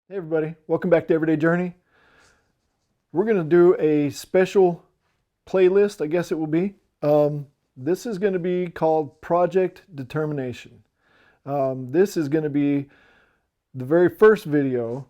Hey everybody, welcome back to Everyday Journey. We're going to do a special playlist, I guess it will be. This is going to be called Project Determination. This is going to be the very first video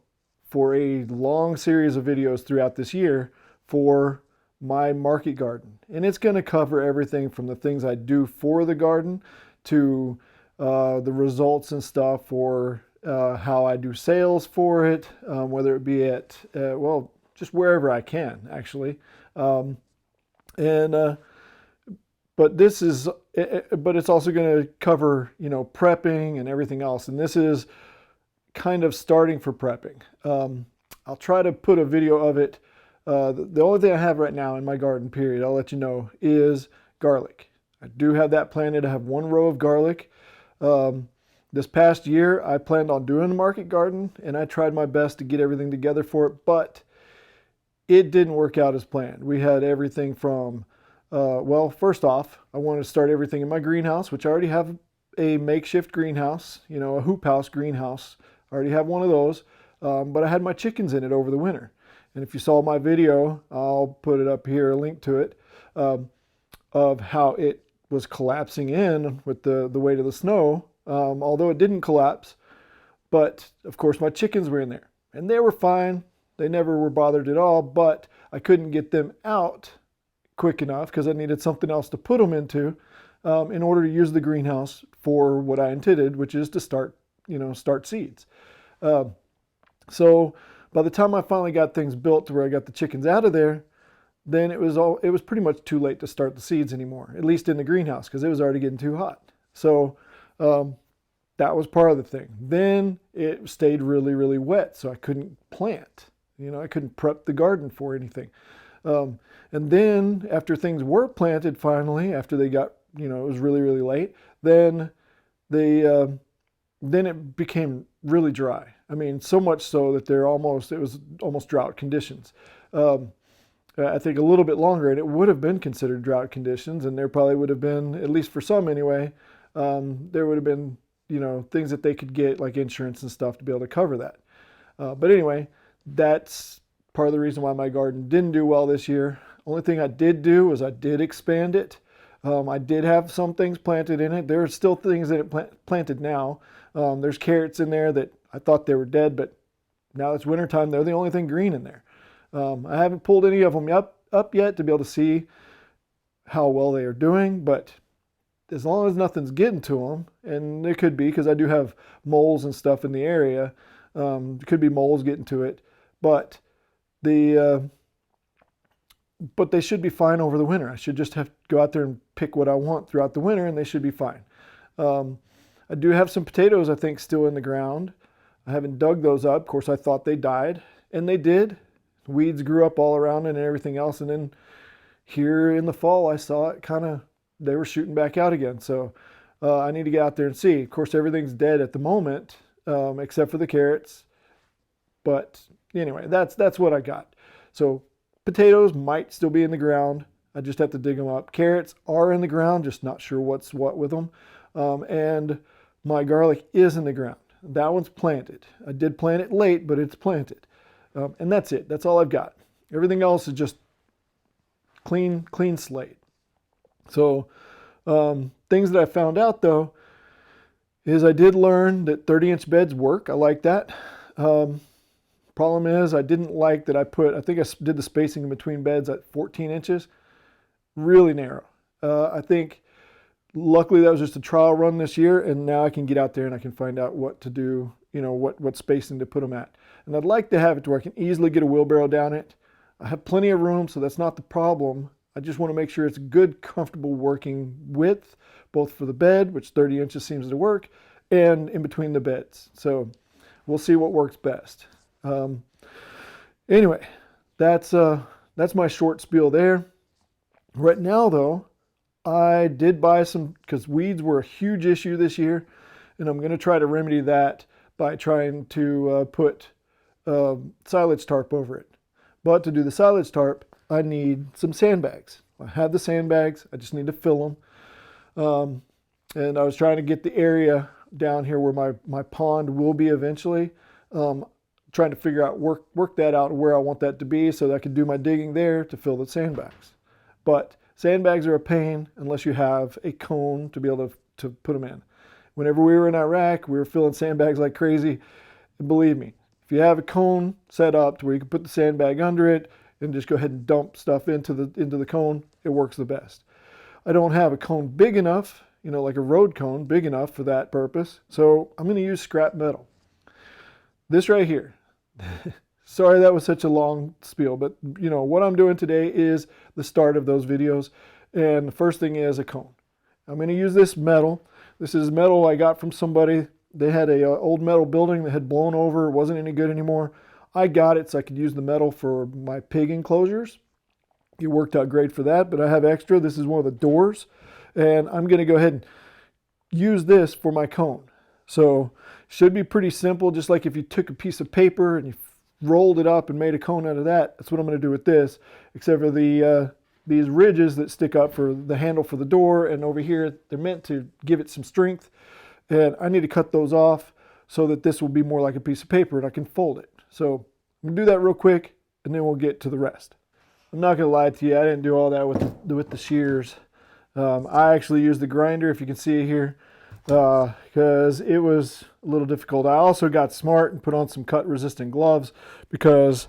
for a long series of videos throughout this year for my market garden. And it's going to cover everything from the things I do for the garden to the results and stuff for how I do sales for it, whether it be at, well, just wherever I can, actually. Um, and but this is, but it's also going to cover, prepping and everything else. And this is kind of starting for prepping. I'll try to put a video of it. The only thing I have right now in my garden, period, I'll let you know, is garlic. I do have that planted. I have one row of garlic. This past year, I planned on doing a market garden, and I tried my best to get everything together for it, but it didn't work out as planned. We had everything from, well, first off, I wanted to start everything in my greenhouse, which I already have a makeshift greenhouse, a hoop house greenhouse. I already have one of those, but I had my chickens in it over the winter. And if you saw my video, I'll put it up here, a link to it, of how it was collapsing in with the weight of the snow, although it didn't collapse. But of course, my chickens were in there and they were fine. They never were bothered at all, but I couldn't get them out quick enough because I needed something else to put them into in order to use the greenhouse for what I intended, which is to start seeds. So by the time I finally got things built to where I got the chickens out of there, then it was pretty much too late to start the seeds anymore, at least in the greenhouse, because it was already getting too hot. So that was part of the thing. Then it stayed really, really wet, so I couldn't plant. I couldn't prep the garden for anything. And then after things were planted finally, after they got, it was really, really late, then then it became really dry. I mean, so much so that it was almost drought conditions. I think a little bit longer, and it would have been considered drought conditions, and there probably would have been, at least for some anyway, there would have been, things that they could get, like insurance and stuff, to be able to cover that. But anyway, that's part of the reason why my garden didn't do well this year. Only thing I did do was I did expand it. I did have some things planted in it. There are still things that it planted now. There's carrots in there that I thought they were dead, but now it's wintertime. They're the only thing green in there. I haven't pulled any of them up yet to be able to see how well they are doing, but as long as nothing's getting to them, and it could be because I do have moles and stuff in the area, it could be moles getting to it, but but they should be fine over the winter. I should just have to go out there and pick what I want throughout the winter, and they should be fine. I do have some potatoes, I think, still in the ground. I haven't dug those up. Of course, I thought they died, and they did. Weeds grew up all around it and everything else, and then here in the fall, I saw it they were shooting back out again. So I need to get out there and see. Of course, everything's dead at the moment, except for the carrots. But anyway, that's what I got. So potatoes might still be in the ground. I just have to dig them up. Carrots are in the ground, just not sure what's what with them. And my garlic is in the ground. That one's planted. I did plant it late, but it's planted. And that's it. That's all I've got. Everything else is just clean slate. So things that I found out, though, is I did learn that 30-inch beds work. I like that. Problem is, I didn't like that I think I did the spacing in between beds at 14 inches. Really narrow. I think luckily that was just a trial run this year, and now I can get out there and I can find out what to do, what spacing to put them at. And I'd like to have it to where I can easily get a wheelbarrow down it. I have plenty of room, so that's not the problem. I just want to make sure it's a good, comfortable working width, both for the bed, which 30 inches seems to work, and in between the beds. So we'll see what works best. Anyway, that's my short spiel there. Right now, though, I did buy some, because weeds were a huge issue this year, and I'm going to try to remedy that by trying to put silage tarp over it. But to do the silage tarp, I need some sandbags. I have the sandbags. I just need to fill them. And I was trying to get the area down here where my pond will be eventually, trying to figure out, work that out where I want that to be so that I can do my digging there to fill the sandbags. But sandbags are a pain unless you have a cone to be able to put them in. Whenever we were in Iraq, we were filling sandbags like crazy. And believe me, if you have a cone set up to where you can put the sandbag under it and just go ahead and dump stuff into the cone, it works the best. I don't have a cone big enough, you know, like a road cone, big enough for that purpose. So I'm going to use scrap metal. This right here. Sorry that was such a long spiel, but you know, what I'm doing today is the start of those videos. And the first thing is a cone. I'm going to use this metal. This is metal I got from somebody. They had a old metal building that had blown over, wasn't any good anymore. I got it so I could use the metal for my pig enclosures. It worked out great for that, but I have extra. This is one of the doors, and I'm going to go ahead and use this for my cone. So should be pretty simple, just like if you took a piece of paper and you rolled it up and made a cone out of that. That's what I'm going to do with this, except for these ridges that stick up for the handle for the door, and over here they're meant to give it some strength, and I need to cut those off so that this will be more like a piece of paper and I can fold it. So I'm going to do that real quick and then we'll get to the rest. I'm not going to lie to you, I didn't do all that with the shears. I actually used the grinder, if you can see it here, because it was a little difficult. I also got smart and put on some cut resistant gloves because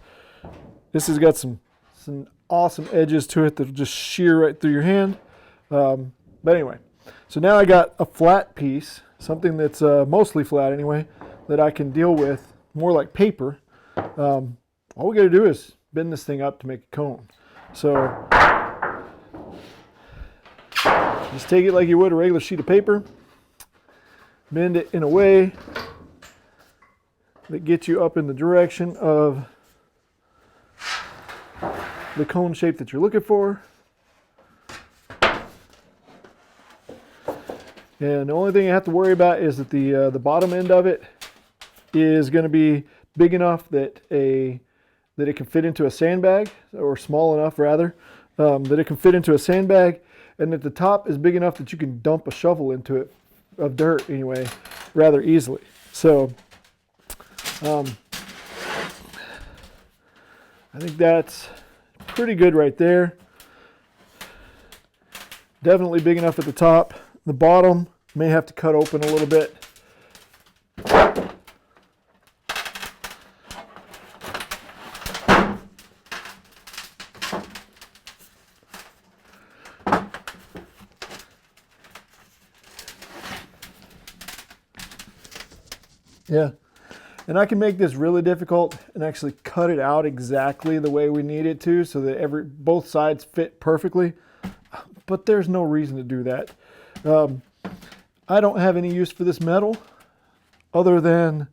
this has got some awesome edges to it that'll just shear right through your hand. But anyway, so now I got a flat piece, something that's mostly flat anyway, that I can deal with more like paper. All we got to do is bend this thing up to make a cone. So just take it like you would a regular sheet of paper, bend it in a way that gets you up in the direction of the cone shape that you're looking for. And the only thing you have to worry about is that the bottom end of it is going to be big enough that it can fit into a sandbag, or small enough rather, that it can fit into a sandbag, and that the top is big enough that you can dump a shovel into it, of dirt anyway, rather easily. So I think that's pretty good right there. Definitely big enough at the top. The bottom may have to cut open a little bit. Yeah, and I can make this really difficult and actually cut it out exactly the way we need it to so that both sides fit perfectly, but there's no reason to do that. I don't have any use for this metal other than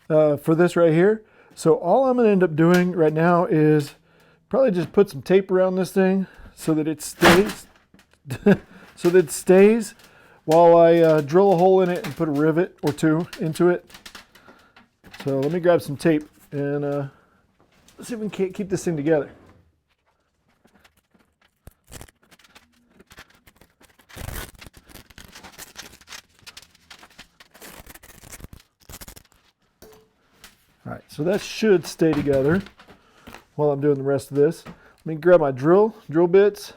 for this right here. So all I'm going to end up doing right now is probably just put some tape around this thing so that it stays, so that it stays while I drill a hole in it and put a rivet or two into it. So let me grab some tape and let's see if we can keep this thing together. All right, so that should stay together while I'm doing the rest of this. Let me grab my drill bits.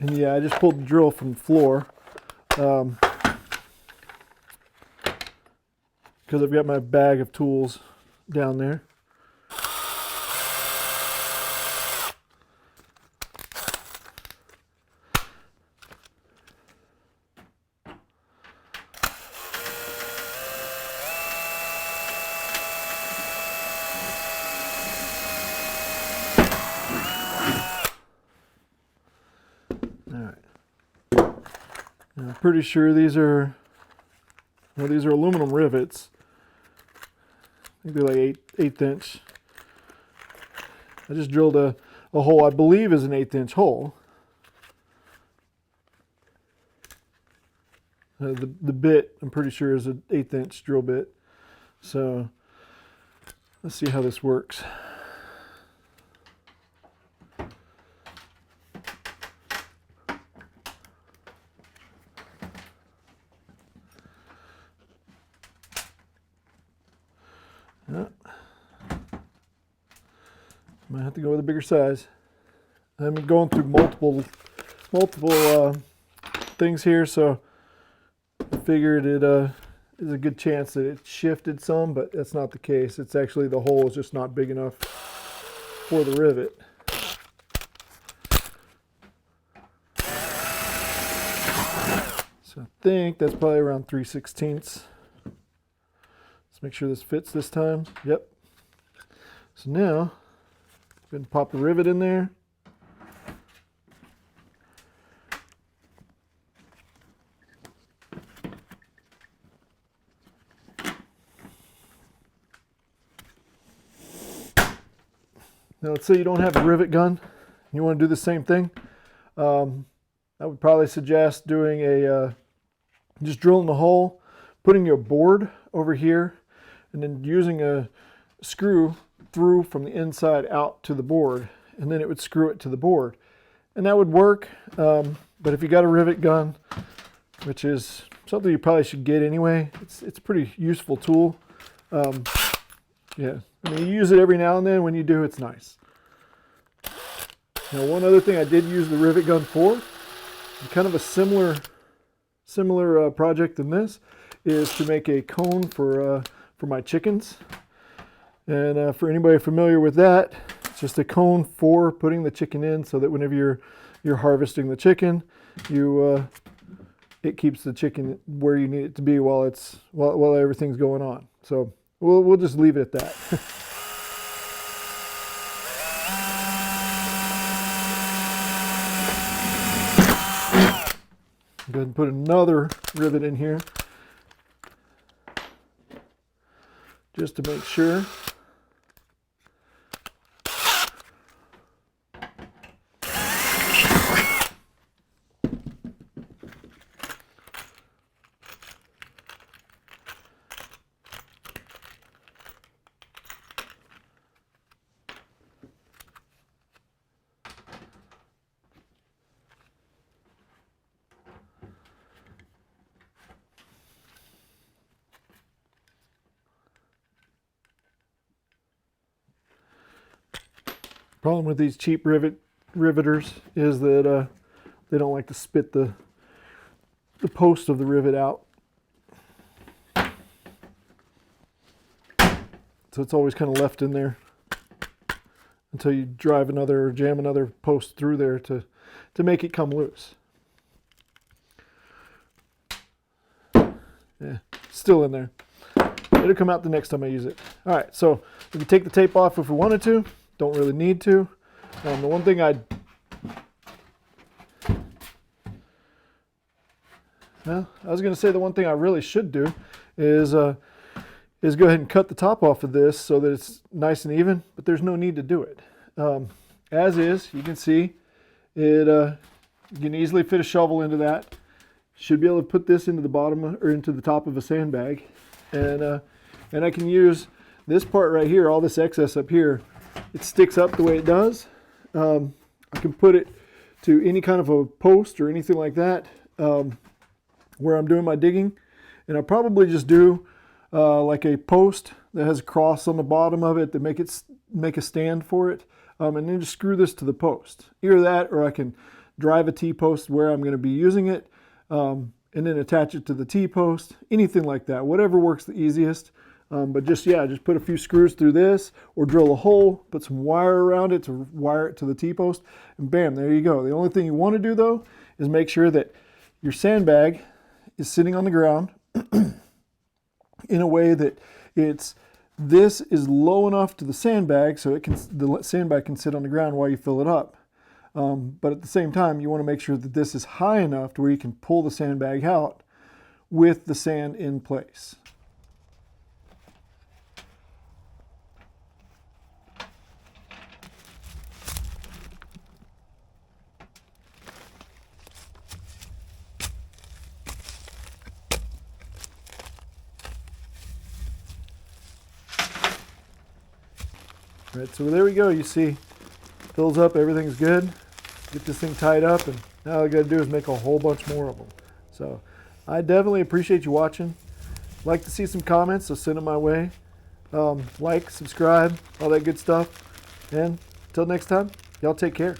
And yeah, I just pulled the drill from the floor because I've got my bag of tools down there. I'm pretty sure these are aluminum rivets. I think they're like eighth inch. I just drilled a hole I believe is an 1/8 inch hole. The bit I'm pretty sure is an 1/8 inch drill bit. So let's see how this works. Might have to go with a bigger size. I'm going through multiple things here, so I figured it is a good chance that it shifted some, but that's not the case. It's actually the hole is just not big enough for the rivet. So I think that's probably around 3/16. Let's make sure this fits this time. Yep. So now, go ahead and pop the rivet in there. Now let's say you don't have a rivet gun. You want to do the same thing. I would probably suggest doing just drilling a hole, putting your board over here, and then using a screw through from the inside out to the board, and then it would screw it to the board. And that would work, but if you got a rivet gun, which is something you probably should get anyway, it's a pretty useful tool. Yeah, I mean, you use it every now and then. When you do, it's nice. Now, one other thing I did use the rivet gun for, kind of a similar project than this, is to make a cone for my chickens. And for anybody familiar with that, it's just a cone for putting the chicken in, so that whenever you're harvesting the chicken, it keeps the chicken where you need it to be while everything's going on. So we'll just leave it at that. Go ahead and put another rivet in here, just to make sure. Problem with these cheap riveters is that they don't like to spit the post of the rivet out. So it's always kind of left in there until you drive another or jam another post through there to make it come loose. Yeah, still in there. It'll come out the next time I use it. All right, so we can take the tape off if we wanted to. Don't really need to. The one thing I was going to say the one thing I really should do is go ahead and cut the top off of this so that it's nice and even, but there's no need to do it. As is, you can see it. You can easily fit a shovel into that. Should be able to put this into the bottom or into the top of a sandbag, and I can use this part right here, all this excess up here. It sticks up the way it does. I can put it to any kind of a post or anything like that where I'm doing my digging. And I'll probably just do like a post that has a cross on the bottom of it to make a stand for it. And then just screw this to the post. Either that, or I can drive a T-post where I'm going to be using it and then attach it to the T-post. Anything like that. Whatever works the easiest. But just put a few screws through this, or drill a hole, put some wire around it to wire it to the T-post, and bam, there you go. The only thing you want to do though is make sure that your sandbag is sitting on the ground in a way that this is low enough to the sandbag so the sandbag can sit on the ground while you fill it up. But at the same time, you want to make sure that this is high enough to where you can pull the sandbag out with the sand in place. All right, so there we go. You see, fills up, everything's good. Get this thing tied up, and now all I got to do is make a whole bunch more of them. So I definitely appreciate you watching. Like to see some comments, so send them my way. Like, subscribe, all that good stuff, and Until next time, y'all take care.